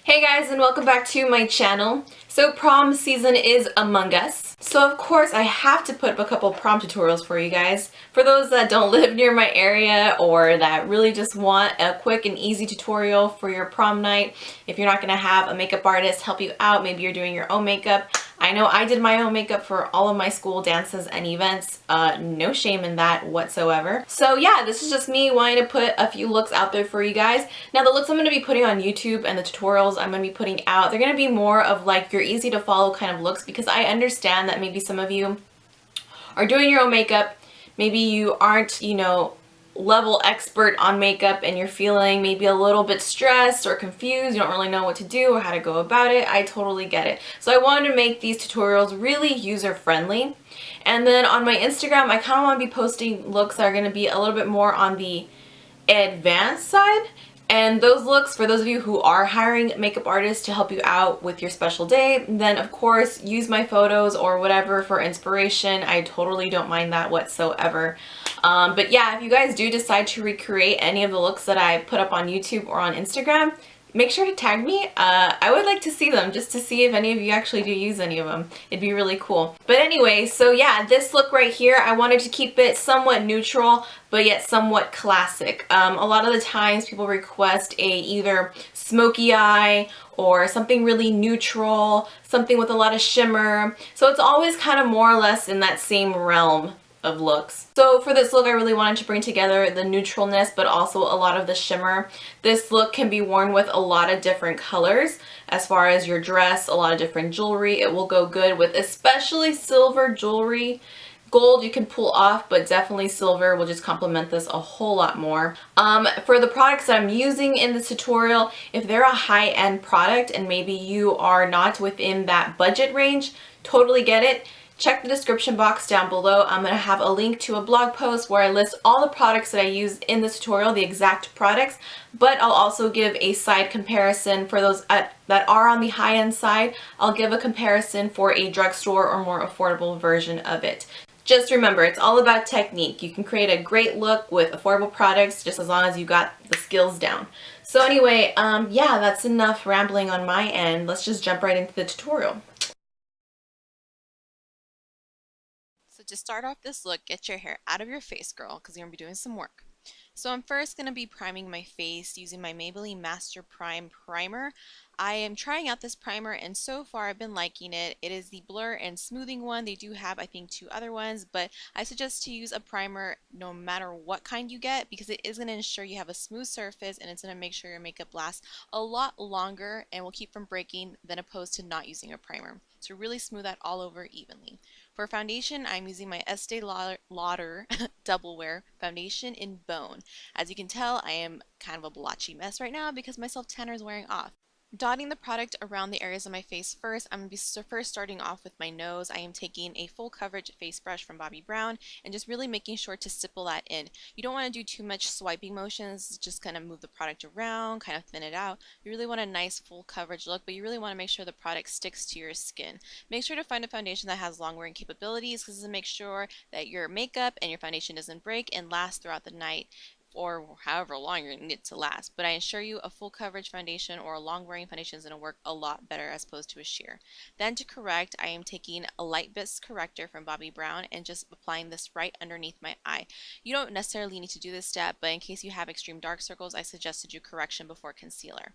Hey guys, and welcome back to my channel. So prom season is among us. So of course I have to put up a couple prom tutorials for you guys. For those that don't live near my area or that really just want a quick and easy tutorial for your prom night, if you're not going to have a makeup artist help you out, maybe you're doing your own makeup. I know I did my own makeup for all of my school dances and events. No shame in that whatsoever. So yeah, this is just me wanting to put a few looks out there for you guys. Now the looks I'm going to be putting on YouTube and the tutorials I'm going to be putting out, they're going to be more of like your easy to follow kind of looks, because I understand that maybe some of you are doing your own makeup. Maybe you aren't, level expert on makeup and you're feeling maybe a little bit stressed or confused. You don't really know what to do or how to go about it. I totally get it. So I wanted to make these tutorials really user friendly. And then on my Instagram, I kind of want to be posting looks that are going to be a little bit more on the advanced side. And those looks, for those of you who are hiring makeup artists to help you out with your special day, then of course use my photos or whatever for inspiration. I totally don't mind that whatsoever. But yeah, if you guys do decide to recreate any of the looks that I put up on YouTube or on Instagram, make sure to tag me. I would like to see them just to see if any of you actually do use any of them. It'd be really cool. But anyway, so yeah, this look right here, I wanted to keep it somewhat neutral, but yet somewhat classic. A lot of the times people request either smoky eye or something really neutral, something with a lot of shimmer. So it's always kind of more or less in that same realm of looks. So for this look, I really wanted to bring together the neutralness but also a lot of the shimmer. This look can be worn with a lot of different colors. As far as your dress, a lot of different jewelry. It will go good with especially silver jewelry. Gold you can pull off, but definitely silver will just complement this a whole lot more. For the products that I'm using in this tutorial, if they're a high-end product and maybe you are not within that budget range, totally get it. Check the description box down below. I'm going to have a link to a blog post where I list all the products that I use in this tutorial, the exact products, but I'll also give a side comparison for those that are on the high-end side. I'll give a comparison for a drugstore or more affordable version of it. Just remember, it's all about technique. You can create a great look with affordable products just as long as you got the skills down. So anyway, yeah, that's enough rambling on my end. Let's just jump right into the tutorial. So to start off this look, get your hair out of your face, girl, because you're going to be doing some work. So I'm first going to be priming my face using my Maybelline Master Prime Primer. I am trying out this primer and so far I've been liking it. It is the blur and smoothing one. They do have, I think, 2 other ones, but I suggest to use a primer no matter what kind you get, because it is going to ensure you have a smooth surface and it's going to make sure your makeup lasts a lot longer and will keep from breaking than opposed to not using a primer. So really smooth that all over evenly. For foundation, I'm using my Estee Lauder Double Wear Foundation in Bone. As you can tell, I am kind of a blotchy mess right now because my self-tanner is wearing off. Dotting the product around the areas of my face first, I'm going to be first starting off with my nose. I am taking a full coverage face brush from Bobbi Brown and just really making sure to stipple that in. You don't want to do too much swiping motions, just kind of move the product around, kind of thin it out. You really want a nice full coverage look, but you really want to make sure the product sticks to your skin. Make sure to find a foundation that has long wearing capabilities, because this will make sure that your makeup and your foundation doesn't break and last throughout the night, or however long you're going to need it to last. But I assure you a full coverage foundation or a long wearing foundation is going to work a lot better as opposed to a sheer. Then to correct, I am taking a light bisque corrector from Bobbi Brown and just applying this right underneath my eye. You don't necessarily need to do this step, but in case you have extreme dark circles, I suggest to do correction before concealer.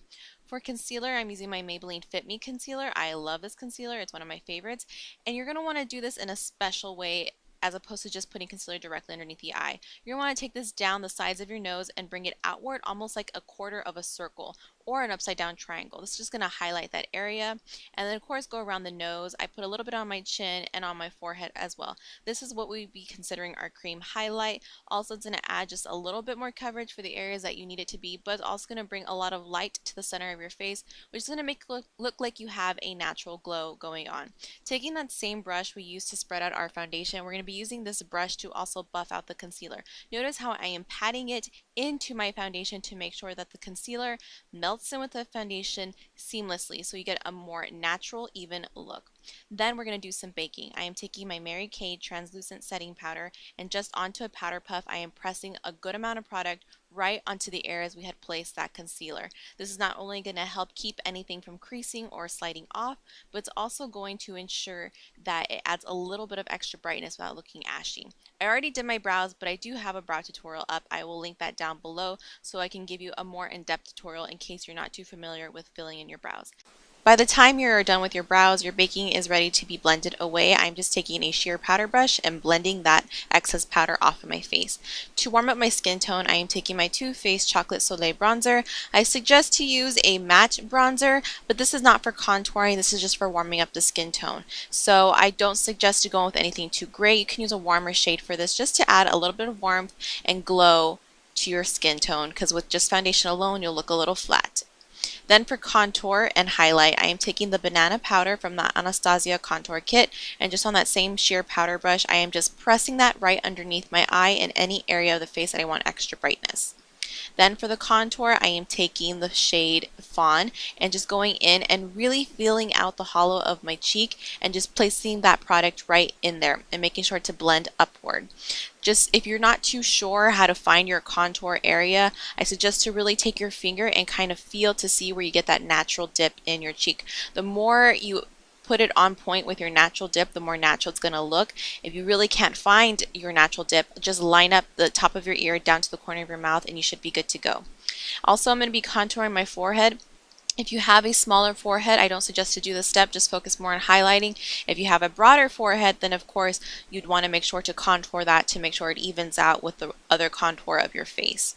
For concealer, I'm using my Maybelline Fit Me concealer. I love this concealer. It's one of my favorites. And you're going to want to do this in a special way as opposed to just putting concealer directly underneath the eye. You're going to want to take this down the sides of your nose and bring it outward almost like a quarter of a circle or an upside down triangle. This is just going to highlight that area, and then of course go around the nose. I put a little bit on my chin and on my forehead as well. This is what we'd be considering our cream highlight. Also, it's going to add just a little bit more coverage for the areas that you need it to be, but it's also going to bring a lot of light to the center of your face, which is going to make it look like you have a natural glow going on. Taking that same brush we used to spread out our foundation, we're going to be using this brush to also buff out the concealer. Notice how I am patting it into my foundation to make sure that the concealer melts in with the foundation seamlessly, so you get a more natural, even look. Then we're going to do some baking. I am taking my Mary Kay translucent setting powder, and just onto a powder puff I am pressing a good amount of product right onto the areas we had placed that concealer. This is not only going to help keep anything from creasing or sliding off, but it's also going to ensure that it adds a little bit of extra brightness without looking ashy. I already did my brows, but I do have a brow tutorial up. I will link that down below so I can give you a more in-depth tutorial in case you're not too familiar with filling in your brows. By the time you're done with your brows, your baking is ready to be blended away. I'm just taking a sheer powder brush and blending that excess powder off of my face. To warm up my skin tone, I am taking my Too Faced Chocolate Soleil bronzer. I suggest to use a matte bronzer, but this is not for contouring. This is just for warming up the skin tone. So I don't suggest to go with anything too gray. You can use a warmer shade for this just to add a little bit of warmth and glow to your skin tone, because with just foundation alone, you'll look a little flat. Then for contour and highlight, I am taking the banana powder from the Anastasia contour kit, and just on that same sheer powder brush, I am just pressing that right underneath my eye in any area of the face that I want extra brightness. Then for the contour, I am taking the shade Fawn and just going in and really feeling out the hollow of my cheek and just placing that product right in there and making sure to blend upward. Just if you're not too sure how to find your contour area, I suggest to really take your finger and kind of feel to see where you get that natural dip in your cheek. The more you put it on point with your natural dip, the more natural it's going to look. If you really can't find your natural dip, just line up the top of your ear down to the corner of your mouth and you should be good to go. Also, I'm going to be contouring my forehead. If you have a smaller forehead, I don't suggest to do this step, just focus more on highlighting. If you have a broader forehead, then of course you'd want to make sure to contour that to make sure it evens out with the other contour of your face.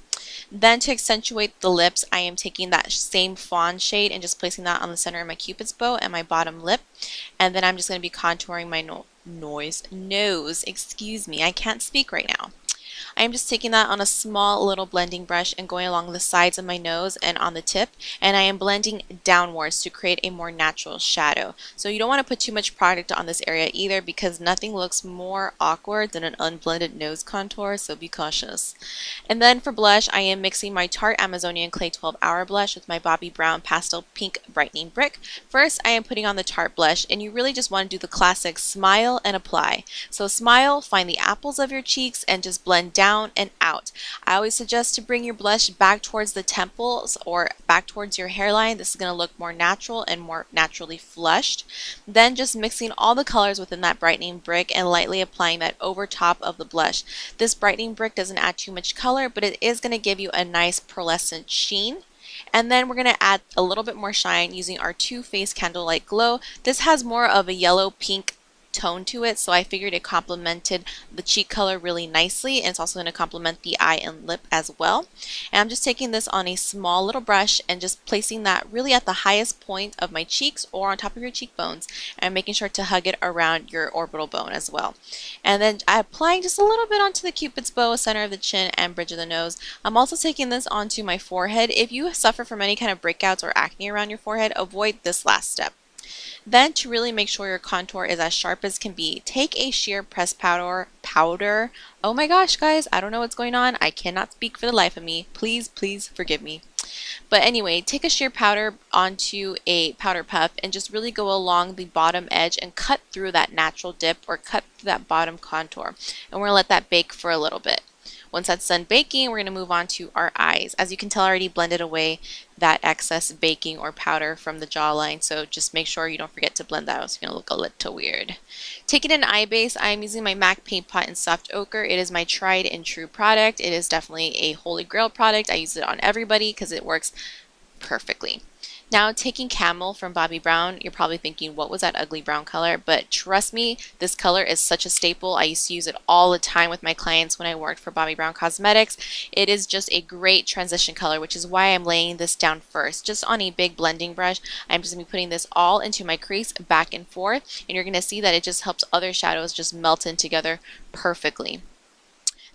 Then to accentuate the lips, I am taking that same fawn shade and just placing that on the center of my cupid's bow and my bottom lip. And then I'm just going to be contouring my nose. Excuse me, I can't speak right now. I am just taking that on a small little blending brush and going along the sides of my nose and on the tip, and I am blending downwards to create a more natural shadow. So you don't want to put too much product on this area either, because nothing looks more awkward than an unblended nose contour, so be cautious. And then for blush, I am mixing my Tarte Amazonian Clay 12 Hour Blush with my Bobbi Brown Pastel Pink Brightening Brick. First, I am putting on the Tarte blush, and you really just want to do the classic smile and apply. So smile, find the apples of your cheeks, and just blend down and out. I always suggest to bring your blush back towards the temples or back towards your hairline. This is going to look more natural and more naturally flushed. Then just mixing all the colors within that brightening brick and lightly applying that over top of the blush. This brightening brick doesn't add too much color, but it is going to give you a nice pearlescent sheen. And then we're going to add a little bit more shine using our Too Faced Candlelight Glow. This has more of a yellow pink tone to it, so I figured it complemented the cheek color really nicely, and it's also going to complement the eye and lip as well. And I'm just taking this on a small little brush and just placing that really at the highest point of my cheeks or on top of your cheekbones, and making sure to hug it around your orbital bone as well. And then applying just a little bit onto the cupid's bow, center of the chin, and bridge of the nose. I'm also taking this onto my forehead. If you suffer from any kind of breakouts or acne around your forehead, avoid this last step. Then to really make sure your contour is as sharp as can be, take a sheer pressed powder. Oh my gosh, guys, I don't know what's going on. I cannot speak for the life of me. Please forgive me. But anyway, take a sheer powder onto a powder puff and just really go along the bottom edge and cut through that natural dip or cut through that bottom contour. And we're going to let that bake for a little bit. Once that's done baking, we're going to move on to our eyes. As you can tell, I already blended away that excess baking or powder from the jawline, so just make sure you don't forget to blend that out. It's going to look a little weird. Taking an eye base, I'm using my MAC Paint Pot in Soft Ochre. It is my tried and true product. It is definitely a holy grail product. I use it on everybody because it works perfectly. Now taking Camel from Bobbi Brown, you're probably thinking, what was that ugly brown color? But trust me, this color is such a staple. I used to use it all the time with my clients when I worked for Bobbi Brown Cosmetics. It is just a great transition color, which is why I'm laying this down first. Just on a big blending brush, I'm just going to be putting this all into my crease back and forth, and you're going to see that it just helps other shadows just melt in together perfectly.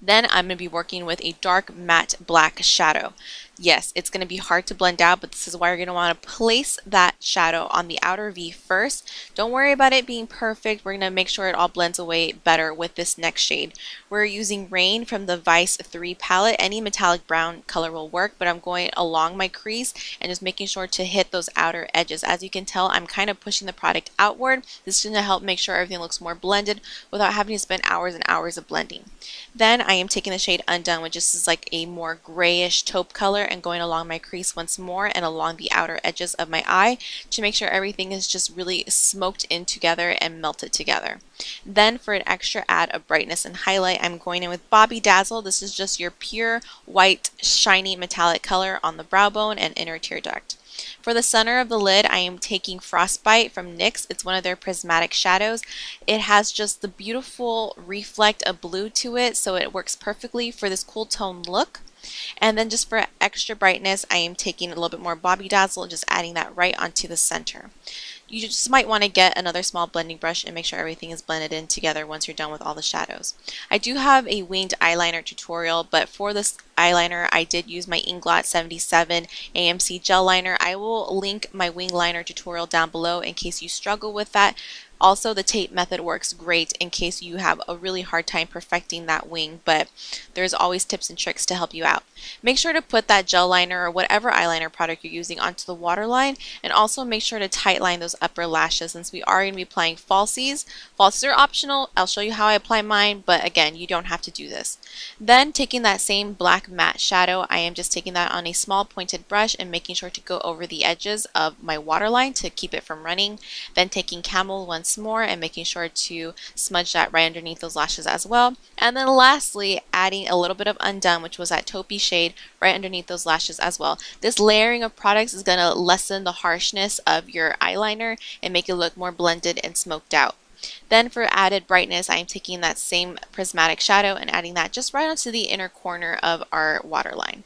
Then I'm going to be working with a dark matte black shadow. yes, it's going to be hard to blend out, but this is why you're going to want to place that shadow on the outer V first. Don't worry about it being perfect. We're going to make sure it all blends away better with this next shade. We're using Rain from the Vice 3 palette. Any metallic brown color will work, but I'm going along my crease and just making sure to hit those outer edges. As you can tell, I'm kind of pushing the product outward. This is going to help make sure everything looks more blended without having to spend hours and hours of blending. Then I am taking the shade Undone, which is like a more grayish taupe color, and going along my crease once more and along the outer edges of my eye to make sure everything is just really smoked in together and melted together. Then for an extra add of brightness and highlight, I'm going in with Bobby Dazzle. This is just your pure white shiny metallic color on the brow bone and inner tear duct. For the center of the lid, I am taking Frostbite from NYX. It's one of their prismatic shadows. It has just the beautiful reflect of blue to it, so it works perfectly for this cool tone look. And then just for extra brightness, I am taking a little bit more Bobby Dazzle and just adding that right onto the center. You just might want to get another small blending brush and make sure everything is blended in together once you're done with all the shadows. I do have a winged eyeliner tutorial, but for this eyeliner I did use my Inglot 77 AMC gel liner. I will link my wing liner tutorial down below in case you struggle with that. Also, the tape method works great in case you have a really hard time perfecting that wing, but there's always tips and tricks to help you out. Make sure to put that gel liner or whatever eyeliner product you're using onto the waterline, and also make sure to tightline those upper lashes since we are going to be applying falsies. Falsies are optional. I'll show you how I apply mine, but again, you don't have to do this. Then taking that same black matte shadow, I am just taking that on a small pointed brush and making sure to go over the edges of my waterline to keep it from running. Then taking Camel once more and making sure to smudge that right underneath those lashes as well. And then lastly, adding a little bit of Undone, which was that taupey shade, right underneath those lashes as well. This layering of products is going to lessen the harshness of your eyeliner and make it look more blended and smoked out. Then for added brightness, I am taking that same prismatic shadow and adding that just right onto the inner corner of our waterline.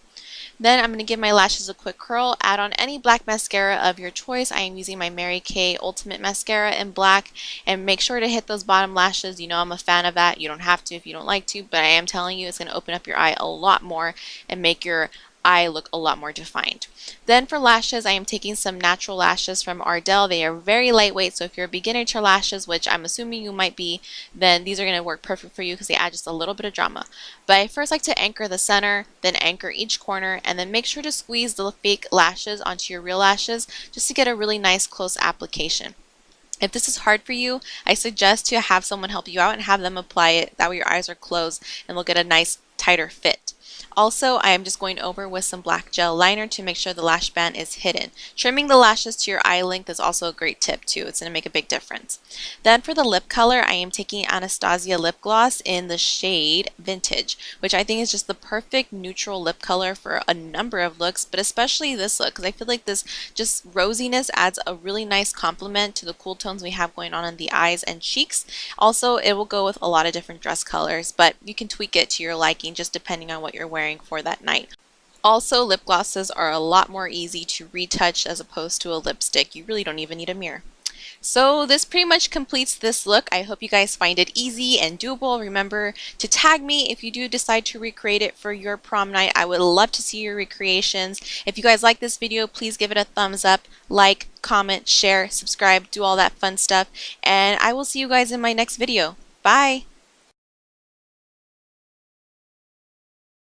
Then I'm going to give my lashes a quick curl, add on any black mascara of your choice. I am using my Mary Kay Ultimate Mascara in black, and make sure to hit those bottom lashes. You know I'm a fan of that. You don't have to if you don't like to, but I am telling you it's going to open up your eye a lot more and make your eye look a lot more defined. Then for lashes, I am taking some natural lashes from Ardell. They are very lightweight, so if you're a beginner to lashes, which I'm assuming you might be, then these are going to work perfect for you because they add just a little bit of drama. But I first like to anchor the center, then anchor each corner, and then make sure to squeeze the fake lashes onto your real lashes just to get a really nice close application. If this is hard for you, I suggest to have someone help you out and have them apply it. That way your eyes are closed and they'll get a nice tighter fit. Also, I am just going over with some black gel liner to make sure the lash band is hidden. Trimming the lashes to your eye length is also a great tip too. It's going to make a big difference. Then for the lip color, I am taking Anastasia lip gloss in the shade Vintage, which I think is just the perfect neutral lip color for a number of looks, but especially this look because I feel like this just rosiness adds a really nice complement to the cool tones we have going on in the eyes and cheeks. Also, it will go with a lot of different dress colors, but you can tweak it to your liking just depending on what you're wearing for that night. Also, lip glosses are a lot more easy to retouch as opposed to a lipstick. You really don't even need a mirror. So this pretty much completes this look. I hope you guys find it easy and doable. Remember to tag me if you do decide to recreate it for your prom night. I would love to see your recreations. If you guys like this video, please give it a thumbs up, like, comment, share, subscribe, do all that fun stuff. And I will see you guys in my next video. Bye!